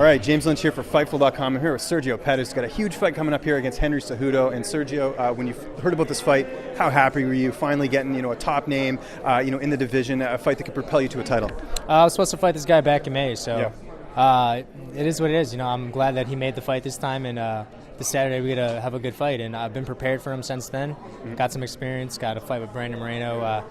All right, James Lynch here for Fightful.com. I'm here with Sergio Pettis. Got a huge fight coming up here against Henry Cejudo. And Sergio, when you heard about this fight, how happy were you finally getting a top name in the division, a fight that could propel you to a title? I was supposed to fight this guy back in May, so it is what it is. I'm glad that he made the fight this time, and this Saturday we get to have a good fight. And I've been prepared for him since then. Got some experience. Got a fight with Brandon Moreno.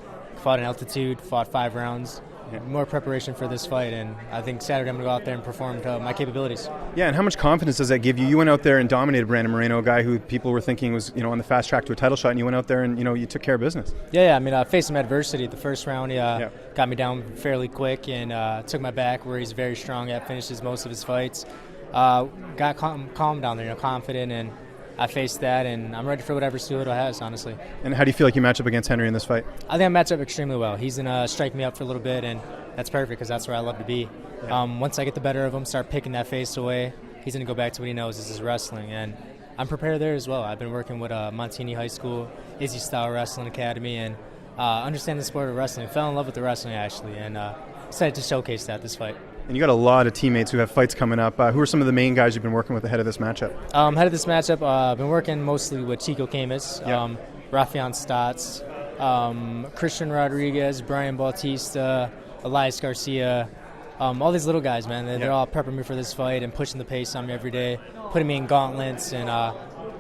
Fought in altitude. Fought 5 rounds. More preparation for this fight, and I think Saturday I'm going to go out there and perform to my capabilities. Yeah, and how much confidence does that give you? You went out there and dominated Brandon Moreno, a guy who people were thinking was on the fast track to a title shot, and you went out there and you took care of business. Yeah, I mean, I faced some adversity the first round. He got me down fairly quick and took my back where he's very strong at, finishes most of his fights. Got calm down there, confident, and I faced that, and I'm ready for whatever Cejudo has, honestly. And how do you feel like you match up against Henry in this fight? I think I match up extremely well. He's going to strike me up for a little bit, and that's perfect because that's where I love to be. Yeah. Once I get the better of him, start picking that face away, he's going to go back to what he knows. This is wrestling, and I'm prepared there as well. I've been working with Montini High School, Izzy Style Wrestling Academy, and understand the sport of wrestling. Fell in love with the wrestling, actually, and excited to showcase that this fight. And you got a lot of teammates who have fights coming up. Who are some of the main guys you've been working with ahead of this matchup? Ahead of this matchup, I've been working mostly with Chico Camus, Rafian Stotts, Christian Rodriguez, Brian Bautista, Elias Garcia, all these little guys, man. They're all prepping me for this fight and pushing the pace on me every day, putting me in gauntlets and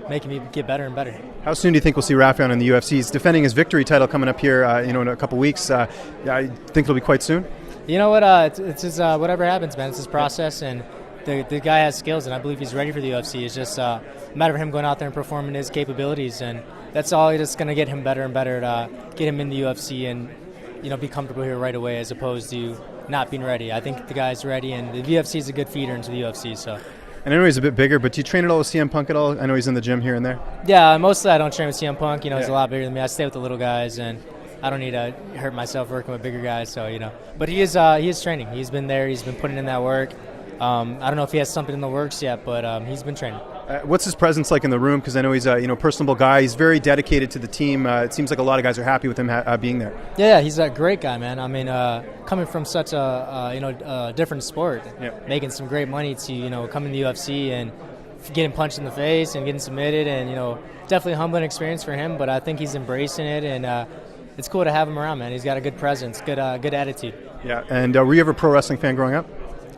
making me get better and better. How soon do you think we'll see Rafian in the UFC? He's defending his victory title coming up here in a couple weeks. I think it'll be quite soon. You know what? It's just whatever happens, man. It's his process, and the guy has skills, and I believe he's ready for the UFC. It's just a matter of him going out there and performing his capabilities, and that's all that's going to get him better and better to get him in the UFC and be comfortable here right away, as opposed to not being ready. I think the guy's ready, and the UFC is a good feeder into the UFC. So. And I know he's a bit bigger, but do you train at all with CM Punk at all? I know he's in the gym here and there. Yeah, mostly I don't train with CM Punk. He's a lot bigger than me. I stay with the little guys, and I don't need to hurt myself working with bigger guys, so But he is training. He's been there. He's been putting in that work. I don't know if he has something in the works yet, but he's been training. What's his presence like in the room? Because I know he's a personable guy. He's very dedicated to the team. It seems like a lot of guys are happy with him being there. Yeah, he's a great guy, man. I mean, coming from such a different sport, making some great money to come in the UFC and getting punched in the face and getting submitted, and definitely a humbling experience for him. But I think he's embracing it, and it's cool to have him around, man. He's got a good presence, good attitude. Yeah, and were you ever a pro wrestling fan growing up?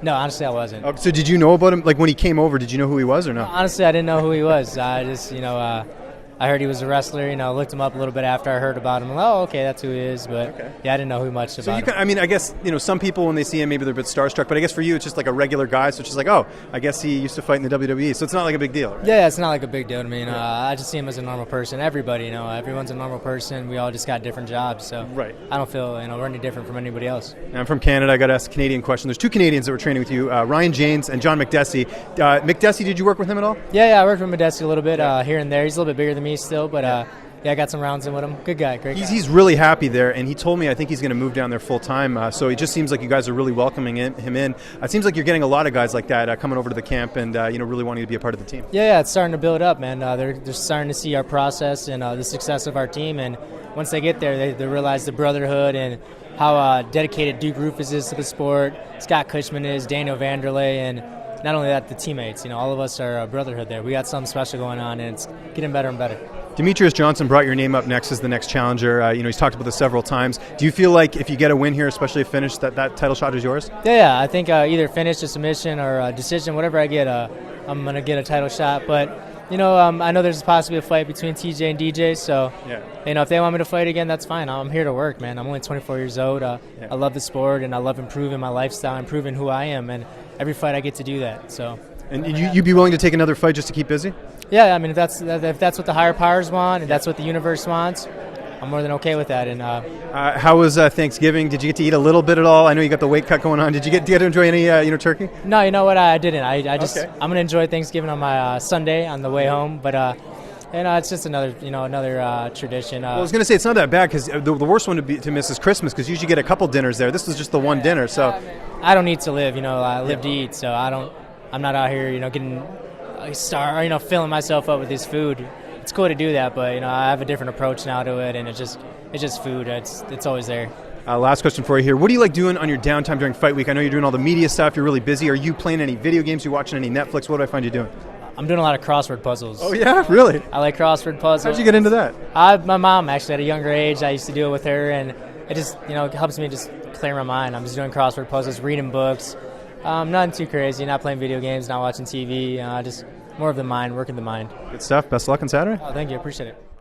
No, honestly, I wasn't. So did you know about him? Like when he came over, did you know who he was or no? Honestly, I didn't know who he was. I just, I heard he was a wrestler. Looked him up a little bit after I heard about him. Oh, okay, that's who he is. But I didn't know who much about him. I mean, I guess some people when they see him, maybe they're a bit starstruck. But I guess for you, it's just like a regular guy. So it's just like, oh, I guess he used to fight in the WWE. So it's not like a big deal. Right? Yeah, it's not like a big deal to me. I just see him as a normal person. Everybody, everyone's a normal person. We all just got different jobs. So I don't feel we're any different from anybody else. I'm from Canada. I got to ask a Canadian question. There's 2 Canadians that were training with you, Ryan James and John Makdessi. Makdessi, did you work with him at all? Yeah, I worked with Makdessi a little bit here and there. He's a little bit bigger than me still, but. I got some rounds in with him. Good guy, great guy. He's really happy there, and he told me I think he's going to move down there full time. So it just seems like you guys are really welcoming him in. It seems like you're getting a lot of guys like that coming over to the camp and really wanting to be a part of the team. Yeah, it's starting to build up, man. They're starting to see our process and the success of our team, and once they get there, they realize the Brotherhood and how dedicated Duke Rufus is to the sport, Scott Cushman is, Daniel Vanderlei, and not only that, the teammates. All of us are a Brotherhood there. We got something special going on, and it's getting better and better. Demetrius Johnson brought your name up next as the next challenger. He's talked about this several times. Do you feel like if you get a win here, especially a finish, that title shot is yours? Yeah. I think either finish, a submission, or a decision, whatever I get, I'm going to get a title shot. But, I know there's possibly a fight between TJ and DJ. So, if they want me to fight again, that's fine. I'm here to work, man. I'm only 24 years old. I love the sport, and I love improving my lifestyle, improving who I am. And every fight I get to do that. So. And you'd be willing to take another fight just to keep busy? Yeah, I mean, if that's what the higher powers want, and that's what the universe wants, I'm more than okay with that. And how was Thanksgiving? Did you get to eat a little bit at all? I know you got the weight cut going on. Did you get to enjoy any turkey? No, you know what? I didn't. I just I'm gonna enjoy Thanksgiving on my Sunday on the way home, but. It's just another tradition. Well, I was going to say it's not that bad because the worst one to miss is Christmas because you usually get a couple dinners there. This was just the one dinner, so. I don't need to live, I live to eat, so I'm not out here, getting filling myself up with this food. It's cool to do that, but I have a different approach now to it, and it's just food. It's always there. Last question for you here. What do you like doing on your downtime during fight week? I know you're doing all the media stuff. You're really busy. Are you playing any video games? Are you watching any Netflix? What do I find you doing? I'm doing a lot of crossword puzzles. Oh, yeah? Really? I like crossword puzzles. How'd you get into that? My mom, actually, at a younger age, I used to do it with her, and it just, it helps me just clear my mind. I'm just doing crossword puzzles, reading books. Nothing too crazy, not playing video games, not watching TV, just more of the mind, working the mind. Good stuff. Best of luck on Saturday. Oh, thank you. Appreciate it.